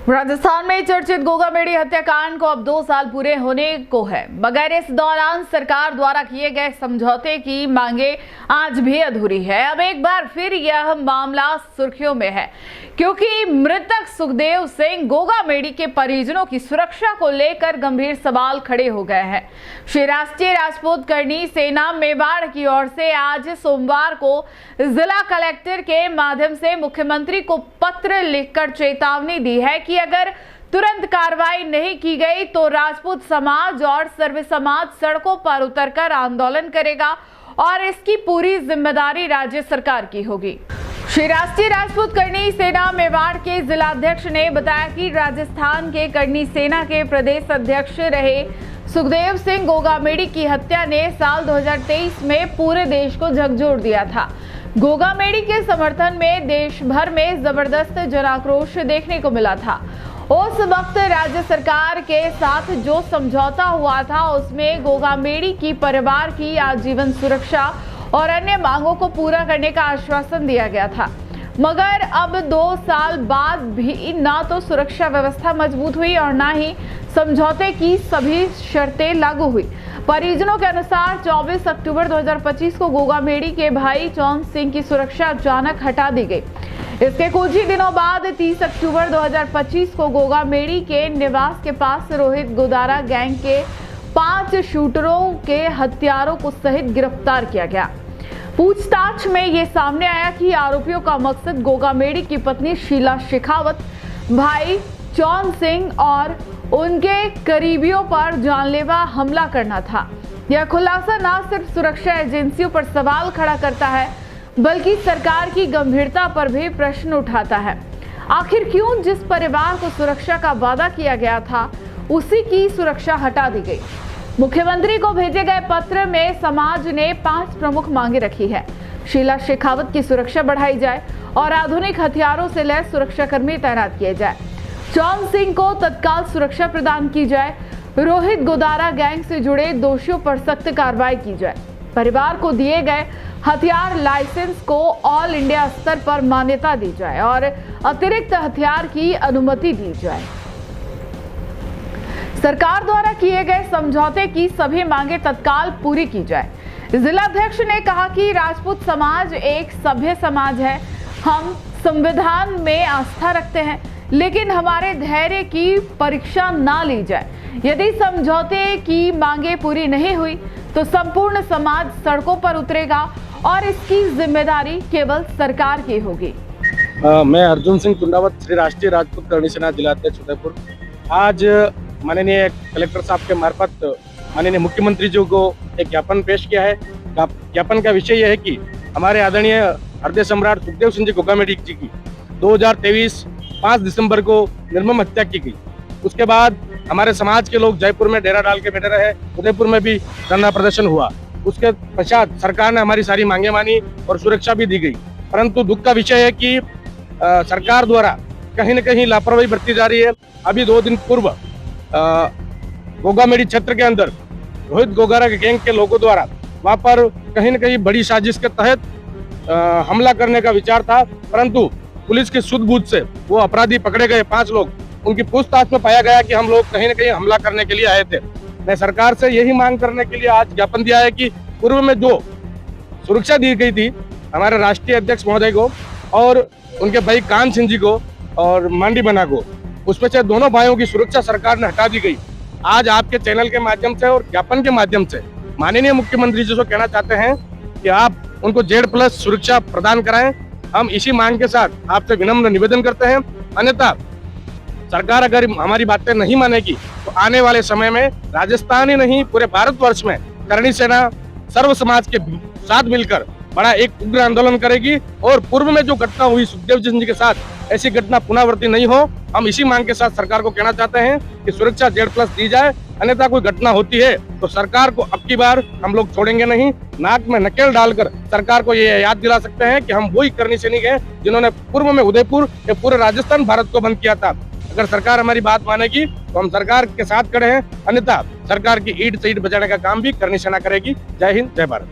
राजस्थान में चर्चित गोगामेडी हत्याकांड को अब 2 साल पूरे होने को है, मगर इस दौरान सरकार द्वारा किए गए समझौते की मांगे आज भी अधूरी है। अब एक बार फिर यह मामला सुर्खियों में है, क्योंकि मृतक सुखदेव सिंह गोगामेडी के परिजनों की सुरक्षा को लेकर गंभीर सवाल खड़े हो गए हैं। श्री राष्ट्रीय राजपूत करनी सेना मेवाड़ की ओर से आज सोमवार को जिला कलेक्टर के माध्यम से मुख्यमंत्री को पत्र लिखकर चेतावनी दी है कि अगर तुरंत कार्रवाई नहीं की गई तो राजपूत समाज और सर्व समाज सड़कों पर उतरकर आंदोलन करेगा और इसकी पूरी जिम्मेदारी राज्य सरकार की होगी। श्री राष्ट्रीय राजपूत करनी सेना मेवाड़ के जिलाध्यक्ष ने बताया कि राजस्थान के करनी सेना के प्रदेश अध्यक्ष रहे सुखदेव सिंह गोगामेडी की हत्या ने साल 2023 में पूरे देश को झकझोर दिया था। गोगामेडी के समर्थन में देश भर में जबरदस्त जनाक्रोश देखने को मिला था। उस वक्त राज्य सरकार के साथ जो समझौता हुआ था उसमें गोगामेडी की परिवार की आजीवन सुरक्षा और अन्य मांगों को पूरा करने का आश्वासन दिया गया था, मगर अब 2 साल बाद भी ना तो सुरक्षा व्यवस्था मजबूत हुई और ना ही समझौते की सभी शर्तें लागू हुई। परिजनों के अनुसार 24 अक्टूबर 2025 को गोगामेडी के भाई चौन सिंह की सुरक्षा अचानक हटा दी गई। इसके कुछ ही दिनों बाद 30 अक्टूबर 2025 को गोगामेडी के निवास के पास रोहित गोदारा गैंग के 5 शूटरों के हत्यारों को सहित गिरफ्तार किया गया। पूछताछ में ये सामने आया कि आरोपियों का मकसद गोगामेडी की पत्नी शीला शेखावत, भाई चौन सिंह और उनके करीबियों पर जानलेवा हमला करना था। यह खुलासा न सिर्फ सुरक्षा एजेंसियों पर सवाल खड़ा करता है, बल्कि सरकार की गंभीरता पर भी प्रश्न उठाता है। आखिर क्यों जिस परिवार को सुरक्षा का वादा किया गया था उसी की सुरक्षा हटा दी गई। मुख्यमंत्री को भेजे गए पत्र में समाज ने 5 प्रमुख मांगे रखी है। शीला शेखावत की सुरक्षा बढ़ाई जाए और आधुनिक हथियारों से लैस सुरक्षाकर्मी तैनात किए जाए। चौन सिंह को तत्काल सुरक्षा प्रदान की जाए। रोहित गोदारा गैंग से जुड़े दोषियों पर सख्त कार्रवाई की जाए। परिवार को दिए गए हथियार लाइसेंस को ऑल इंडिया स्तर पर मान्यता दी जाए और अतिरिक्त हथियार की अनुमति दी जाए। सरकार द्वारा किए गए समझौते की सभी मांगे तत्काल पूरी की जाए। जिलाध्यक्ष ने कहा कि राजपूत समाज एक सभ्य समाज है। हम संविधान में आस्था रखते हैं, लेकिन हमारे धैर्य की परीक्षा ना ली जाए। यदि समझौते की मांगे पूरी नहीं हुई तो संपूर्ण समाज सड़कों पर उतरेगा और इसकी जिम्मेदारी केवल सरकार की होगी। मैं अर्जुन सिंह टुंडावत, श्री राष्ट्रीय राजपूत करनी सेना जिलाध्यक्ष उदयपुर। आज माननीय कलेक्टर साहब के मार्फत माननीय मुख्यमंत्री जी को एक ज्ञापन पेश किया है। ज्ञापन का विषय यह है कि हमारे आदरणीय हृदय सम्राट सुखदेव सिंह जी गोगामेडी जी की 2023 5 दिसंबर को निर्मम हत्या की गई। उसके बाद हमारे समाज के लोग जयपुर में डेरा डाल के बैठे रहे, उदयपुर में भी धरना प्रदर्शन हुआ। उसके पश्चात सरकार ने हमारी सारी मांगे मानी और सुरक्षा भी दी गई, परंतु दुख का विषय है कि सरकार द्वारा कहीं न कहीं लापरवाही बरती जा रही है। अभी 2 दिन पूर्व गोगामेडी क्षेत्र के अंदर रोहित गोगारा गैंग के लोगों द्वारा वहां पर कहीं न कहीं बड़ी साजिश के तहत हमला करने का विचार था, परंतु पुलिस की सूझबूझ से वो अपराधी पकड़े गए 5 लोग। उनकी पूछताछ में पाया गया कि हम लोग कहीं न कहीं हमला करने के लिए आए थे। मैं सरकार से यही मांग करने के लिए आज ज्ञापन दिया है कि पूर्व में जो सुरक्षा दी गई थी हमारे राष्ट्रीय अध्यक्ष महोदय को और उनके भाई कान सिंह जी को और मांडी बना को, उसमें से दोनों भाइयों की सुरक्षा सरकार ने हटा दी गई। आज आपके चैनल के माध्यम से और ज्ञापन के माध्यम से माननीय मुख्यमंत्री जी से कहना चाहते हैं कि आप उनको Z+ सुरक्षा प्रदान कराएं। हम इसी मांग के साथ आपसे विनम्र निवेदन करते हैं। अन्यथा सरकार अगर हमारी बातें नहीं मानेगी तो आने वाले समय में राजस्थान ही नहीं पूरे भारतवर्ष में करनी सेना सर्व समाज के साथ मिलकर बड़ा एक उग्र आंदोलन करेगी और पूर्व में जो घटना हुई सुखदेव जी के साथ, ऐसी घटना पुनरावृत्ति नहीं हो। हम इसी मांग के साथ सरकार को कहना चाहते हैं कि सुरक्षा Z+ दी जाए, अन्यथा कोई घटना होती है तो सरकार को अब की बार हम लोग छोड़ेंगे नहीं। नाक में नकेल डालकर सरकार को ये याद दिला सकते हैं कि हम वही करनी सैनिक हैं जिन्होंने पूर्व में उदयपुर या पूरे राजस्थान भारत को बंद किया था। अगर सरकार हमारी बात मानेगी तो हम सरकार के साथ खड़े हैं, अन्यथा सरकार की ईंट से ईंट बजाने का काम भी करनी सेना करेगी। जय हिंद, जय भारत।